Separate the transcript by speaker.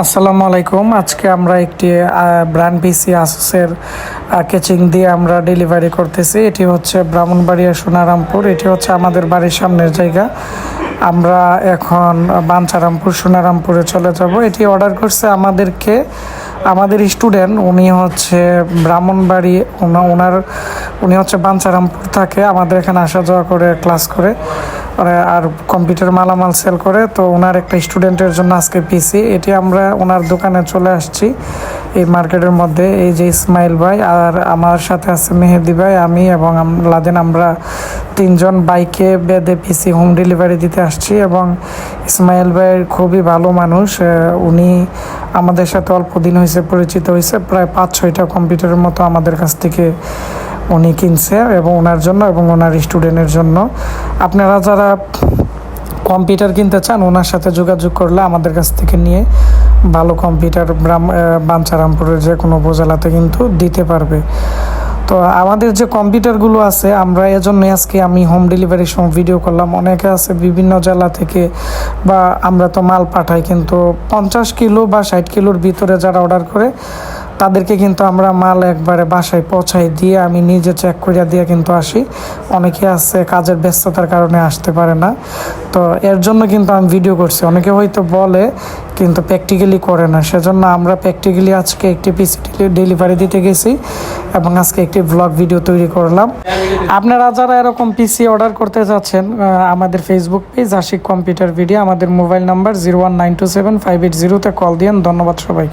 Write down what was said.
Speaker 1: আসসালামু আলাইকুম। আজকে আমরা একটি ব্র্যান্ড পিসি আসুসের কেচিং দিয়ে আমরা ডেলিভারি করতেছি। এটি হচ্ছে ব্রাহ্মণবাড়িয়া সোনারামপুর। এটি হচ্ছে আমাদের বাড়ির সামনের জায়গা। আমরা এখন বাঞ্ছারামপুর সোনারামপুরে চলে যাব। এটি অর্ডার করছে আমাদের স্টুডেন্ট। উনি হচ্ছে ব্রাহ্মণবাড়ি, উনি হচ্ছে বাঞ্ছারামপুর থাকে, আমাদের এখানে আসা যাওয়া করে, ক্লাস করে আর কম্পিউটার মালামাল সেল করে। তো ওনার একটা স্টুডেন্টের জন্য আজকে পিসি এটি আমরা ওনার দোকানে চলে আসছি এই মার্কেটের মধ্যে। এই যে ইসমাইল ভাই আর আমার সাথে আছে মেহেদি ভাই, আমি এবং লাদেন, আমরা তিনজন বাইকে বেঁধে পিসি হোম ডেলিভারি দিতে আসছি। এবং ইসমাইল ভাই খুবই ভালো মানুষ। উনি আমাদের সাথে অল্প দিন হয়েছে পরিচিত হয়েছে, প্রায় 5-6টা কম্পিউটারের মতো আমাদের কাছ থেকে উনি কিনছে এবং ওনার জন্য এবং ওনার স্টুডেন্টের জন্য। আপনারা যারা কম্পিউটার কিনতে চান ওনার সাথে যোগাযোগ করলে আমাদের কাছ থেকে নিয়ে ভালো কম্পিউটার বাঞ্ছারামপুরের যে কোনো উপজেলাতে কিন্তু দিতে পারবে। তো আমাদের যে কম্পিউটারগুলো আছে আমরা এজন্যই আজকে আমি হোম ডেলিভারির সময় ভিডিও করলাম। অনেকে আছে বিভিন্ন জেলা থেকে, বা আমরা তো মাল পাঠাই, কিন্তু 50 কিলো বা 60 কিলোর ভিতরে যারা অর্ডার করে তাদেরকে কিন্তু আমরা মাল একবারে বাসায় পৌঁছাই দিয়ে আমি নিজে চেক করে দিয়ে কিন্তু আসি। অনেকে আছে কাজের ব্যস্ততার কারণে আসতে পারে না, তো এর জন্য কিন্তু আমি ভিডিও করছি। অনেকে হয়তো বলে কিন্তু প্র্যাকটিক্যালি করে না, সেজন্য আমরা প্র্যাকটিক্যালি আজকে একটি পিসি ডেলিভারি দিতে গেছি এবং আজকে একটি ব্লগ ভিডিও তৈরি করলাম। আপনারা যারা এরকম পিসি অর্ডার করতে যাচ্ছেন, আমাদের Facebook page Ashiq computer video, আমাদের মোবাইল নাম্বার 01927580580-তে কল দিন। ধন্যবাদ সবাইকে।